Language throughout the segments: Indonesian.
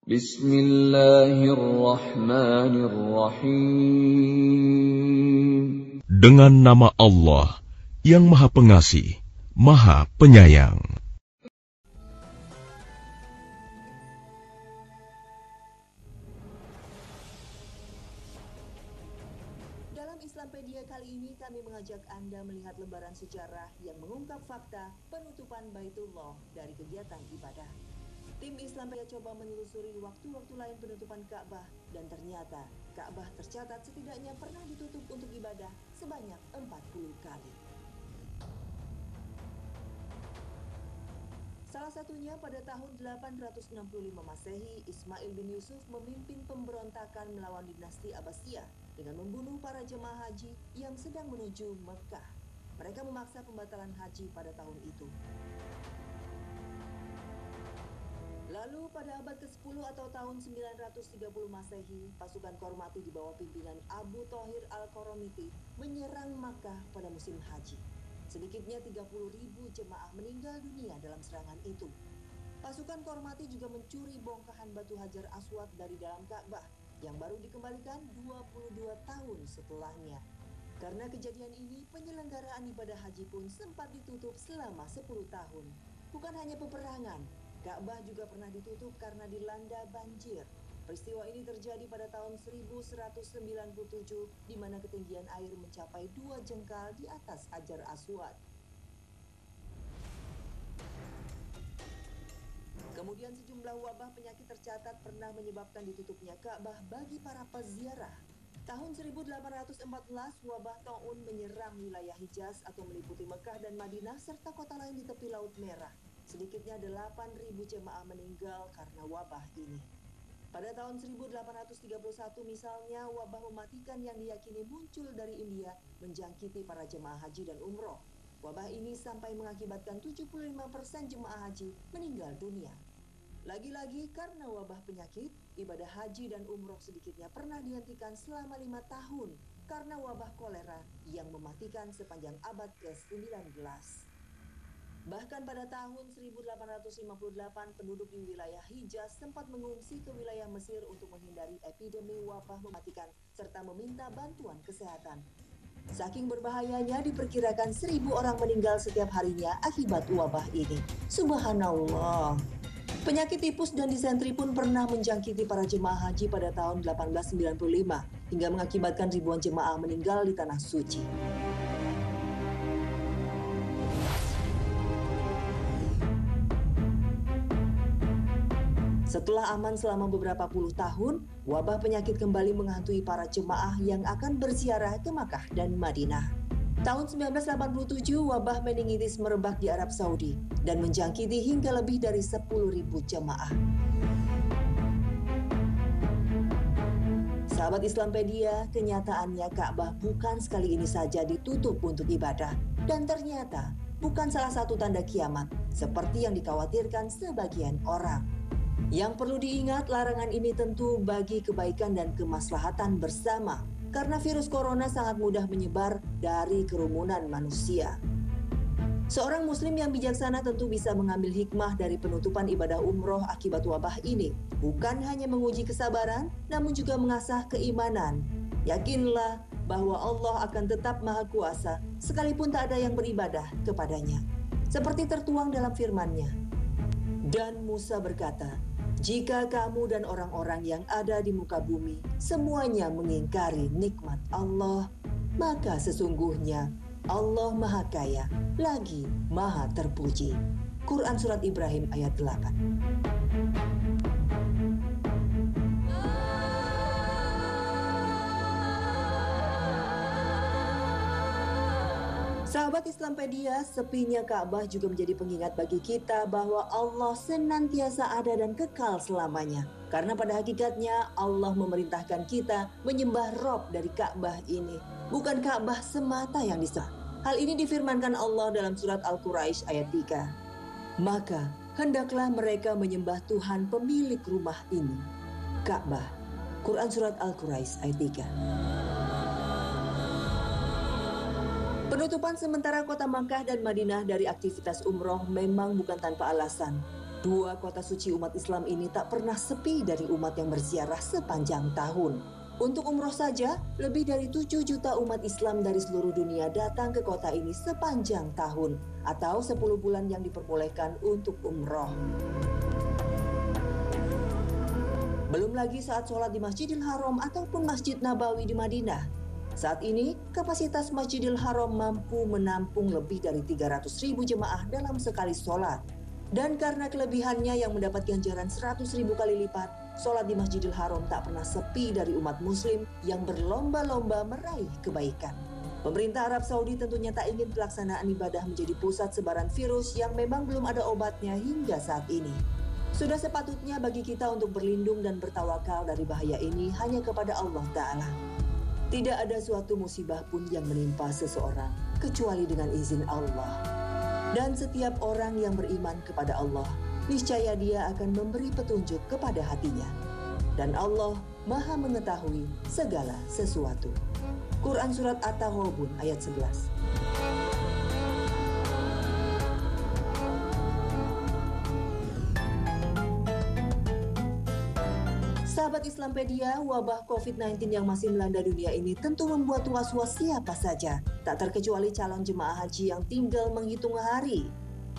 Bismillahirrahmanirrahim. Dengan nama Allah yang Maha Pengasih, Maha Penyayang. Dalam Islampedia kali ini kami mengajak Anda melihat lembaran sejarah yang mengungkap fakta penutupan Baitullah dari kegiatan ibadah. Tim Islampedia coba menelusuri waktu-waktu lain penutupan Ka'bah dan ternyata Ka'bah tercatat setidaknya pernah ditutup untuk ibadah sebanyak 40 kali. Salah satunya pada tahun 865 Masehi, Ismail bin Yusuf memimpin pemberontakan melawan dinasti Abbasiyah dengan membunuh para jemaah haji yang sedang menuju Mekah. Mereka memaksa pembatalan haji pada tahun itu. Lalu pada abad ke-10 atau tahun 930 Masehi, pasukan Kormati di bawah pimpinan Abu Thohir Al-Qoromiti menyerang Makkah pada musim haji. Sedikitnya 30.000 jemaah meninggal dunia dalam serangan itu. Pasukan Kormati juga mencuri bongkahan batu Hajar Aswad dari dalam Ka'bah yang baru dikembalikan 22 tahun setelahnya. Karena kejadian ini, penyelenggaraan ibadah haji pun sempat ditutup selama 10 tahun. Bukan hanya peperangan, Ka'bah juga pernah ditutup karena dilanda banjir. Peristiwa ini terjadi pada tahun 1197 di mana ketinggian air mencapai 2 jengkal di atas Hajar Aswad. Kemudian sejumlah wabah penyakit tercatat pernah menyebabkan ditutupnya Ka'bah bagi para peziarah. Tahun 1814, wabah Ta'un menyerang wilayah Hijaz atau meliputi Mekah dan Madinah serta kota lain di tepi Laut Merah. Sedikitnya 8.000 jemaah meninggal karena wabah ini. Pada tahun 1831 misalnya, wabah mematikan yang diyakini muncul dari India menjangkiti para jemaah haji dan umroh. Wabah ini sampai mengakibatkan 75% jemaah haji meninggal dunia. Lagi-lagi karena wabah penyakit, ibadah haji dan umroh sedikitnya pernah dihentikan selama 5 tahun karena wabah kolera yang mematikan sepanjang abad ke-19. Bahkan pada tahun 1858, penduduk di wilayah Hijaz sempat mengungsi ke wilayah Mesir untuk menghindari epidemi wabah mematikan serta meminta bantuan kesehatan. Saking berbahayanya, diperkirakan 1.000 orang meninggal setiap harinya akibat wabah ini. Subhanallah. Penyakit tipus dan disentri pun pernah menjangkiti para jemaah haji pada tahun 1895 hingga mengakibatkan ribuan jemaah meninggal di Tanah Suci. Setelah aman selama beberapa puluh tahun, wabah penyakit kembali menghantui para jemaah yang akan berziarah ke Makkah dan Madinah. Tahun 1987, wabah meningitis merebak di Arab Saudi dan menjangkiti hingga lebih dari 10.000 jemaah. Sahabat Islampedia, kenyataannya Ka'bah bukan sekali ini saja ditutup untuk ibadah dan ternyata bukan salah satu tanda kiamat seperti yang dikhawatirkan sebagian orang. Yang perlu diingat, larangan ini tentu bagi kebaikan dan kemaslahatan bersama, karena virus corona sangat mudah menyebar dari kerumunan manusia. Seorang muslim yang bijaksana tentu bisa mengambil hikmah dari penutupan ibadah umroh akibat wabah ini. Bukan hanya menguji kesabaran, namun juga mengasah keimanan. Yakinlah bahwa Allah akan tetap maha kuasa, sekalipun tak ada yang beribadah kepadanya. Seperti tertuang dalam firman-Nya. Dan Musa berkata, jika kamu dan orang-orang yang ada di muka bumi semuanya mengingkari nikmat Allah, maka sesungguhnya Allah Maha Kaya lagi Maha Terpuji. Quran Surat Ibrahim ayat 8. Sahabat Islampedia, sepinya Ka'bah juga menjadi pengingat bagi kita bahwa Allah senantiasa ada dan kekal selamanya. Karena pada hakikatnya Allah memerintahkan kita menyembah Rob dari Ka'bah ini, bukan Ka'bah semata yang disembah. Hal ini difirmankan Allah dalam surat Al-Quraisy ayat 3. Maka hendaklah mereka menyembah Tuhan pemilik rumah ini, Ka'bah. Quran surat Al-Quraisy ayat 3. Penutupan sementara kota Makkah dan Madinah dari aktivitas umroh memang bukan tanpa alasan. Dua kota suci umat Islam ini tak pernah sepi dari umat yang berziarah sepanjang tahun. Untuk umroh saja, lebih dari 7 juta umat Islam dari seluruh dunia datang ke kota ini sepanjang tahun, atau 10 bulan yang diperbolehkan untuk umroh. Belum lagi saat sholat di Masjidil Haram ataupun Masjid Nabawi di Madinah. Saat ini, kapasitas Masjidil Haram mampu menampung lebih dari 300.000 jemaah dalam sekali sholat. Dan karena kelebihannya yang mendapat ganjaran 100.000 kali lipat, sholat di Masjidil Haram tak pernah sepi dari umat muslim yang berlomba-lomba meraih kebaikan. Pemerintah Arab Saudi tentunya tak ingin pelaksanaan ibadah menjadi pusat sebaran virus yang memang belum ada obatnya hingga saat ini. Sudah sepatutnya bagi kita untuk berlindung dan bertawakal dari bahaya ini hanya kepada Allah Ta'ala. Tidak ada suatu musibah pun yang menimpa seseorang kecuali dengan izin Allah. Dan setiap orang yang beriman kepada Allah, niscaya dia akan memberi petunjuk kepada hatinya. Dan Allah Maha mengetahui segala sesuatu. Quran Surat At-Taghabun ayat 11. Sahabat Islampedia, wabah COVID-19 yang masih melanda dunia ini tentu membuat was-was siapa saja, tak terkecuali calon jemaah haji yang tinggal menghitung hari.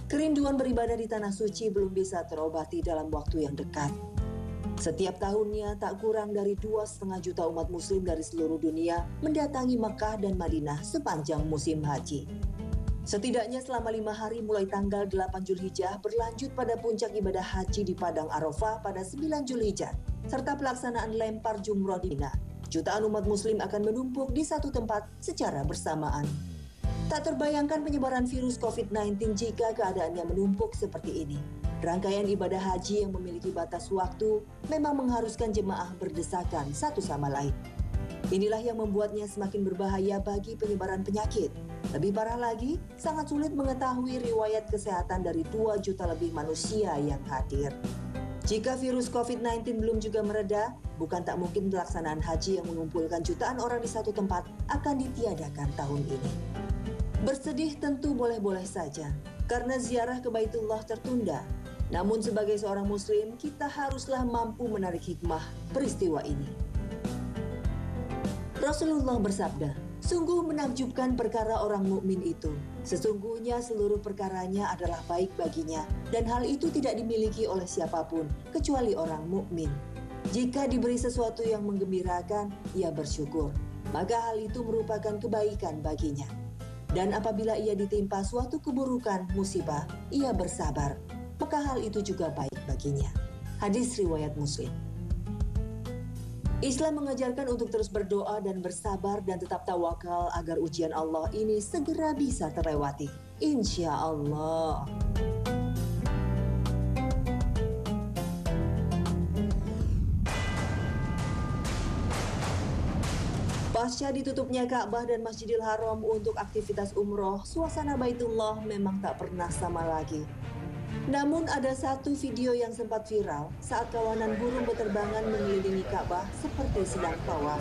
Kerinduan beribadah di Tanah Suci belum bisa terobati dalam waktu yang dekat. Setiap tahunnya tak kurang dari 2,5 juta umat muslim dari seluruh dunia mendatangi Mekah dan Madinah sepanjang musim haji. Setidaknya selama 5 hari mulai tanggal 8 Zulhijjah berlanjut pada puncak ibadah haji di Padang Arafah pada 9 Zulhijjah, serta pelaksanaan lempar jumroh di Mina. Jutaan umat muslim akan menumpuk di satu tempat secara bersamaan. Tak terbayangkan penyebaran virus COVID-19 jika keadaannya menumpuk seperti ini. Rangkaian ibadah haji yang memiliki batas waktu memang mengharuskan jemaah berdesakan satu sama lain. Inilah yang membuatnya semakin berbahaya bagi penyebaran penyakit. Lebih parah lagi, sangat sulit mengetahui riwayat kesehatan dari 2 juta lebih manusia yang hadir. Jika virus COVID-19 belum juga mereda, bukan tak mungkin pelaksanaan haji yang mengumpulkan jutaan orang di satu tempat akan ditiadakan tahun ini. Bersedih tentu boleh-boleh saja, karena ziarah ke Baitullah tertunda. Namun sebagai seorang muslim, kita haruslah mampu menarik hikmah peristiwa ini. Rasulullah bersabda, "Sungguh menakjubkan perkara orang mukmin itu. Sesungguhnya seluruh perkaranya adalah baik baginya, dan hal itu tidak dimiliki oleh siapapun kecuali orang mukmin. Jika diberi sesuatu yang menggembirakan, ia bersyukur, maka hal itu merupakan kebaikan baginya. Dan apabila ia ditimpa suatu keburukan, musibah, ia bersabar, maka hal itu juga baik baginya." Hadis riwayat Muslim. Islam mengajarkan untuk terus berdoa dan bersabar dan tetap tawakal agar ujian Allah ini segera bisa terlewati. Insya Allah. Pasca ditutupnya Ka'bah dan Masjidil Haram untuk aktivitas umroh, suasana Baitullah memang tak pernah sama lagi. Namun ada satu video yang sempat viral saat kawanan burung berterbangan mengelilingi Ka'bah seperti sedang tawaf.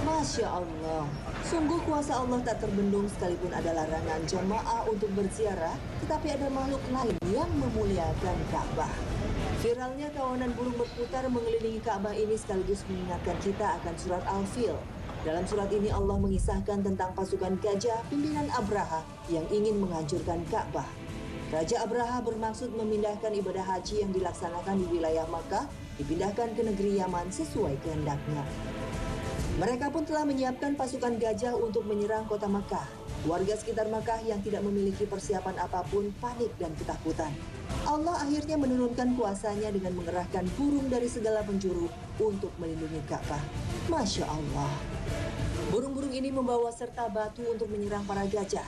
Masya Allah, sungguh kuasa Allah tak terbendung sekalipun ada larangan jemaah untuk berziarah, tetapi ada makhluk lain yang memuliakan Ka'bah. Viralnya kawanan burung berputar mengelilingi Ka'bah ini sekaligus mengingatkan kita akan surat Al-Fil. Dalam surat ini Allah mengisahkan tentang pasukan gajah pimpinan Abraha yang ingin menghancurkan Ka'bah. Raja Abraha bermaksud memindahkan ibadah haji yang dilaksanakan di wilayah Makkah, dipindahkan ke negeri Yaman sesuai kehendaknya. Mereka pun telah menyiapkan pasukan gajah untuk menyerang kota Makkah. Warga sekitar Makkah yang tidak memiliki persiapan apapun panik dan ketakutan. Allah akhirnya menurunkan kuasanya dengan mengerahkan burung dari segala penjuru untuk melindungi Ka'bah. Masya Allah. Burung-burung ini membawa serta batu untuk menyerang para gajah.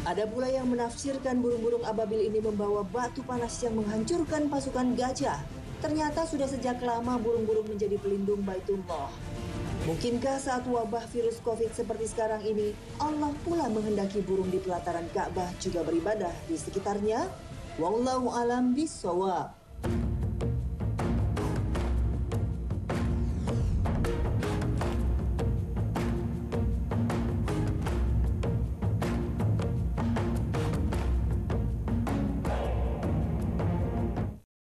Ada pula yang menafsirkan burung-burung ababil ini membawa batu panas yang menghancurkan pasukan gajah. Ternyata sudah sejak lama burung-burung menjadi pelindung Baitullah. Mungkinkah saat wabah virus COVID seperti sekarang ini, Allah pula menghendaki burung di pelataran Ka'bah juga beribadah di sekitarnya? Wallahu a'lam bishawab.